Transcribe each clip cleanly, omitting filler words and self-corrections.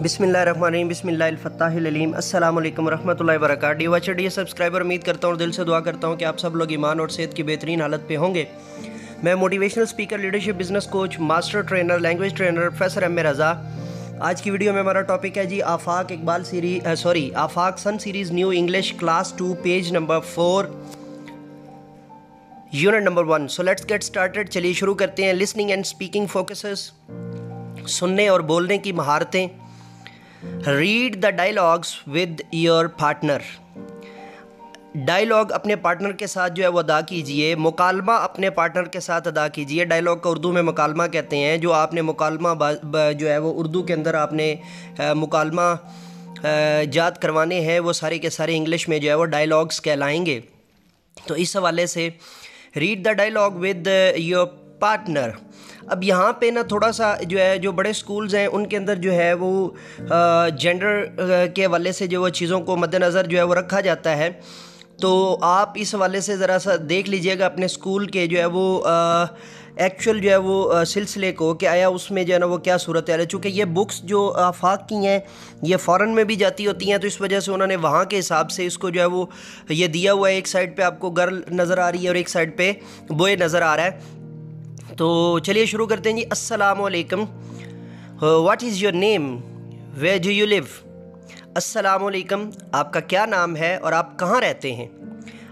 बिस्मिल्लाहिर्रहमानिर्रहीम बिस्मिल्लाहिल-फत्ताहिल-अलीम अस्सलाम वालेकुम रहमतुल्लाहि व बरकातहू। डियर वाचर, डियर सब्सक्राइबर, उम्मीद करता हूँ, दिल से दुआ करता हूँ कि आप सब लोग ईमान और सेहत की बेहतरीन हालत पे होंगे। मैं motivational speaker, leadership, business coach, master trainer, language trainer professor M A Raza. आज की वीडियो में हमारा टॉपिक है जी Afaq Iqbal series Afaq sun series new English class 2 page number 4 unit number 1। So let's get started. चलिए शुरू करते हैं। लिसनिंग एंड स्पीकिंग फोकसेस, सुनने और बोलने की महारतें। Read the dialogues with your partner. Dialogue अपने पार्टनर के साथ जो है वो अदा कीजिए। मुकालमा अपने पार्टनर के साथ अदा कीजिए। डायलॉग का उर्दू में मुकालमा कहते हैं। जो आपने मुकालमा जो है वो उर्दू के अंदर आपने मुकालमा जात करवाने हैं, वो सारे के सारे इंग्लिश में जो है वो डायलॉग्स कहलाएंगे। तो इस हवाले से read the dialogue with your partner. अब यहाँ पे ना थोड़ा सा जो है, जो बड़े स्कूल्स हैं उनके अंदर जो है वो जेंडर के हवाले से जो वो चीज़ों को मद्देनज़र जो है वो रखा जाता है। तो आप इस हवाले से ज़रा सा देख लीजिएगा अपने स्कूल के जो है वो एक्चुअल जो है वो सिलसिले को कि आया उसमें जो है ना वो क्या सूरत है। चूँकि ये बुक्स जो आफाक की हैं ये फ़ॉरेन में भी जाती होती हैं, तो इस वजह से उन्होंने वहाँ के हिसाब से इसको जो है वो ये दिया हुआ है। एक साइड पे आपको गर्ल नज़र आ रही है और एक साइड पे बॉय नज़र आ रहा है। तो चलिए शुरू करते हैं जी। अस्सलामु अलैकुम। What is your name, where do you live. अस्सलामु अलैकुम, आपका क्या नाम है और आप कहाँ रहते हैं।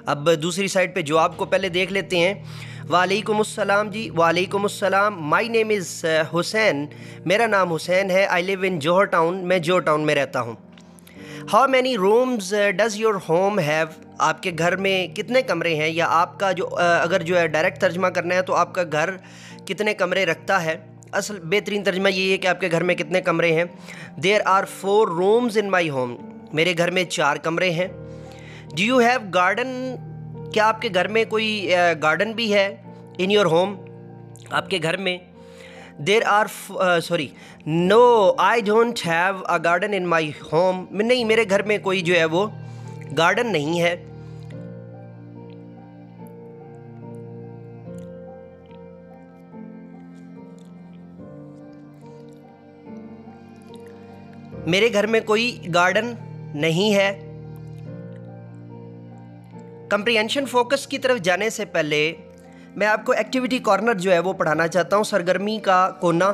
अब दूसरी साइड पे जवाब को पहले देख लेते हैं। वालेकुम अस्सलाम जी। वालेकुम अस्सलाम। माई नेम इज़ हुसैन, मेरा नाम हुसैन है। I live in Johar town, मैं जौहर टाउन में रहता हूँ। How many rooms does your home have, आपके घर में कितने कमरे हैं। या आपका जो अगर जो है डायरेक्ट तर्जमा करना है तो आपका घर कितने कमरे रखता है। असल बेहतरीन तर्जमा ये है कि आपके घर में कितने कमरे हैं। There are 4 rooms in my home, मेरे घर में 4 कमरे हैं। डू यू हैव गार्डन, क्या आपके घर में कोई गार्डन भी है। इन योर होम, आपके घर में। There are no I don't have a garden in my home, नहीं मेरे घर में कोई जो है वो गार्डन नहीं है। मेरे घर में कोई गार्डन नहीं है। कंप्रीहेंशन फोकस की तरफ जाने से पहले मैं आपको एक्टिविटी कॉर्नर जो है वो पढ़ाना चाहता हूँ, सरगर्मी का कोना।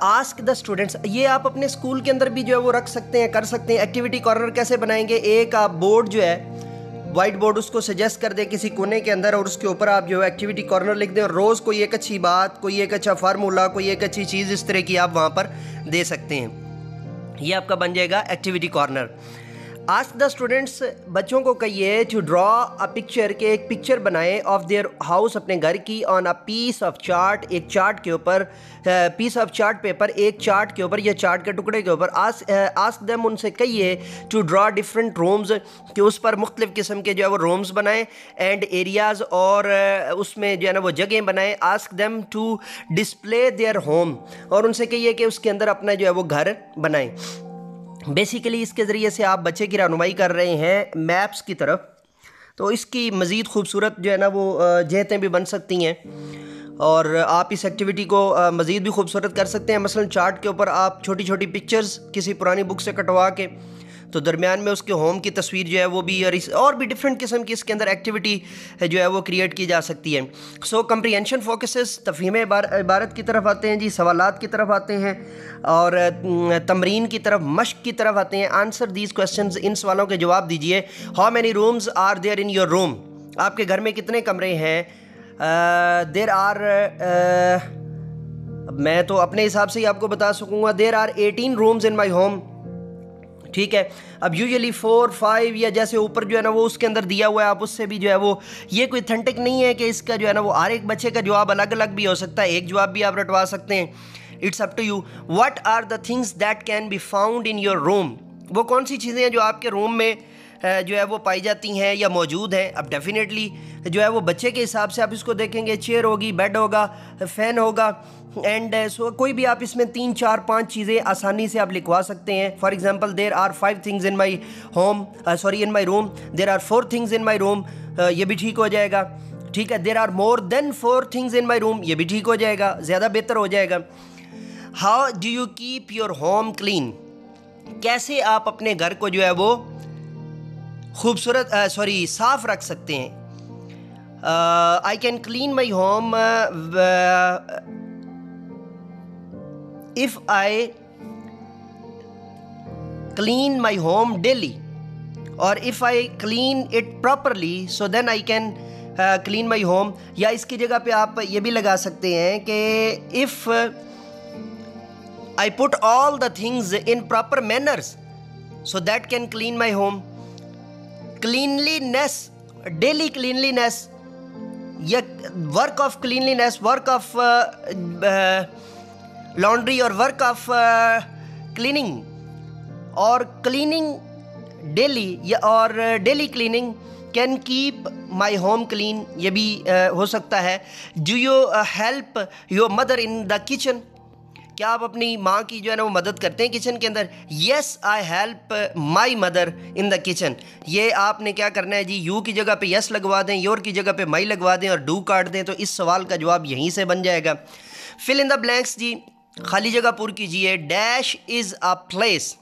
आस्क द स्टूडेंट्स, ये आप अपने स्कूल के अंदर भी जो है वो रख सकते हैं, कर सकते हैं। एक्टिविटी कॉर्नर कैसे बनाएंगे, एक आप बोर्ड जो है वाइट बोर्ड उसको सजेस्ट कर दें किसी कोने के अंदर और उसके ऊपर आप जो है एक्टिविटी कॉर्नर लिख दें और रोज़ कोई एक अच्छी बात, कोई एक अच्छा फार्मूला, कोई एक अच्छी चीज़ इस तरह की आप वहाँ पर दे सकते हैं। ये आपका बन जाएगा activity corner. Ask the students, बच्चों को कहिए टू ड्रॉ अ पिक्चर, के एक पिक्चर बनाएं ऑफ देयर हाउस, अपने घर की, on a piece of chart, एक चार्ट के ऊपर, पीस ऑफ चार्ट पेपर, एक चार्ट के ऊपर या चार्ट के टुकड़े के ऊपर। आस्क देम, उनसे कहिए टू ड्रॉ डिफरेंट रूम्स, कि उस पर मुख्तलिफ किस्म के जो है वो रूम्स बनाएं, एंड एरियाज़, और उसमें जो है ना वो जगह बनाएं। Ask them to display their home, और उनसे कहिए कि उसके अंदर अपना जो है वो घर बनाएं। बेसिकली इसके ज़रिए से आप बच्चे की रहनुमाई कर रहे हैं मैप्स की तरफ। तो इसकी मज़ीद खूबसूरत जो है ना वो जहतें भी बन सकती हैं और आप इस एक्टिविटी को मज़ीद भी खूबसूरत कर सकते हैं। मसलन चार्ट के ऊपर आप छोटी छोटी पिक्चर्स किसी पुरानी बुक से कटवा के, तो दरमियान में उसके होम की तस्वीर जो है वो भी, और भी डिफरेंट किस्म की इसके अंदर एक्टिविटी जो है वो क्रिएट की जा सकती है। सो कंप्रीहेंशन फोकसेस, तफहीम इबारत की तरफ आते हैं जी, सवालात की तरफ आते हैं और तमरीन की तरफ, मश्क की तरफ आते हैं। आंसर दीज क्वेश्चंस, इन सवालों के जवाब दीजिए। How many rooms are there in your room, आपके घर में कितने कमरे हैं। देर आर, मैं तो अपने हिसाब से ही आपको बता सकूँगा, there are 18 rooms in my home. ठीक है। अब यूजुअली 4, 5 या जैसे ऊपर जो है ना वो उसके अंदर दिया हुआ है, आप उससे भी जो है वो, ये कोई ऑथेंटिक नहीं है कि इसका जो है ना वो हर एक बच्चे का जवाब अलग अलग भी हो सकता है, एक जवाब भी आप रटवा सकते हैं। It's up to you. What are the things that can be found in your room, वो कौन सी चीज़ें हैं जो आपके रूम में जो है वो पाई जाती हैं या मौजूद हैं। अब डेफिनेटली जो है वो बच्चे के हिसाब से आप इसको देखेंगे, चेयर होगी, बेड होगा, फ़ैन होगा, एंड सो कोई भी आप इसमें 3, 4, 5 चीज़ें आसानी से आप लिखवा सकते हैं। For example, there are 5 things in my home, in my room, there are 4 things in my room, ये भी ठीक हो जाएगा। ठीक है। There are more than 4 things in my room, ये भी ठीक हो जाएगा, ज़्यादा बेहतर हो जाएगा। How do you keep your home clean, कैसे आप अपने घर को जो है वो खूबसूरत साफ रख सकते हैं। I can clean my home if I clean my home daily, और if I clean it properly so then I can clean my home. या इसकी जगह पे आप ये भी लगा सकते हैं कि if I put all the things in proper manners so that can clean my home. Cleanliness, daily cleanliness, या work of cleanliness, work of laundry or work of cleaning, और cleaning daily या और daily cleaning can keep my home clean, ये भी हो सकता है। Do you help your mother in the kitchen? क्या आप अपनी माँ की जो है ना वो मदद करते हैं किचन के अंदर? Yes I help my mother in the kitchen. ये आपने क्या करना है जी, यू की जगह पे यस लगवा दें, योर की जगह पे माई लगवा दें और डू काट दें, तो इस सवाल का जवाब यहीं से बन जाएगा। फिल इन द ब्लैंक्स जी, खाली जगह पूरी कीजिए। Dash is a place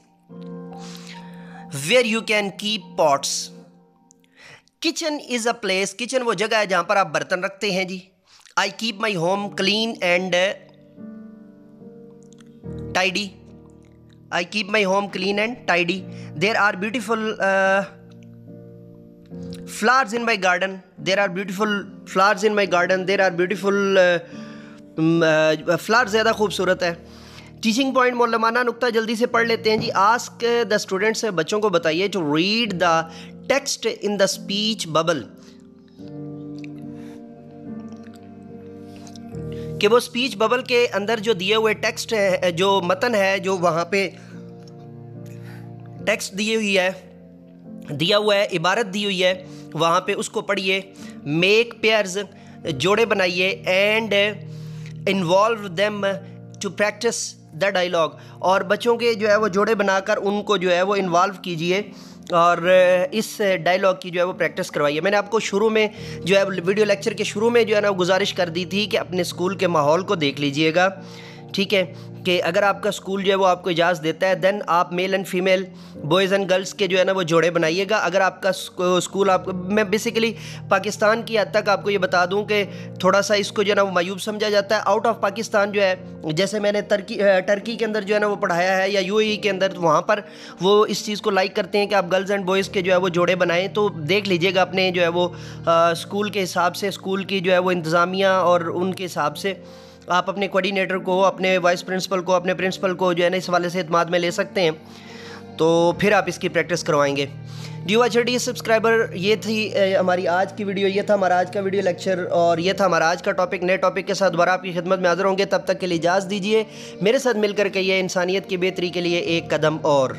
where you can keep pots. Kitchen is a place, kitchen वो जगह है जहाँ पर आप बर्तन रखते हैं जी। I keep my home clean and tidy. I keep my home clean and tidy. There are beautiful flowers in my garden. There are beautiful flowers in my garden. There are beautiful flowers ज़्यादा खूबसूरत है। Teaching point मौलमाना नुक्ता जल्दी से पढ़ लेते हैं जी। Ask the students, बच्चों को बताइए to read the text in the speech bubble, कि वो स्पीच बबल के अंदर जो दिए हुए टेक्स्ट है, जो मतन है, जो वहाँ पे टेक्स्ट दिया हुआ है, इबारत दी हुई है, वहाँ पे उसको पढ़िए। मेक पेयर्स, जोड़े बनाइए, and involve them to practice the dialogue, और बच्चों के जो है वो जोड़े बनाकर उनको जो है वो इन्वॉल्व कीजिए और इस डायलॉग की जो है वो प्रैक्टिस करवाइए। मैंने आपको शुरू में जो है वीडियो लेक्चर के शुरू में जो है ना गुजारिश कर दी थी कि अपने स्कूल के माहौल को देख लीजिएगा, ठीक है, कि अगर आपका स्कूल जो है वो आपको इजाज़त देता है देन आप male and female, boys and girls के जो है ना वो जोड़े बनाइएगा। अगर आपका स्कूल, आपको मैं बेसिकली पाकिस्तान की हद तक आपको ये बता दूं कि थोड़ा सा इसको जो है ना वो मायूब समझा जाता है। आउट ऑफ पाकिस्तान जो है, जैसे मैंने टर्की के अंदर जो है ना वो पढ़ाया है, या यूएई के अंदर, तो वहाँ पर वो इस चीज़ को लाइक करते हैं कि आप गर्ल्स एंड बॉयज़ के जो है वो जोड़े बनाएँ। तो देख लीजिएगा अपने जो है वो स्कूल के हिसाब से, स्कूल की जो है वो इंतज़ामिया और उनके हिसाब से आप अपने कोऑर्डिनेटर को, अपने वाइस प्रिंसिपल को, अपने प्रिंसिपल को जो है ना इस हवाले से इत्माद में ले सकते हैं, तो फिर आप इसकी प्रैक्टिस करवाएंगे। डी सब्सक्राइबर, ये थी हमारी आज की वीडियो, ये था हमारा आज का वीडियो लेक्चर, और ये था हमारा आज का टॉपिक। नए टॉपिक के साथ दोबारा आपकी खिदमत में हाज़िर होंगे। तब तक के लिए इजाज़त दीजिए। मेरे साथ मिलकर कहिए इंसानियत की बेहतरी के लिए एक कदम और।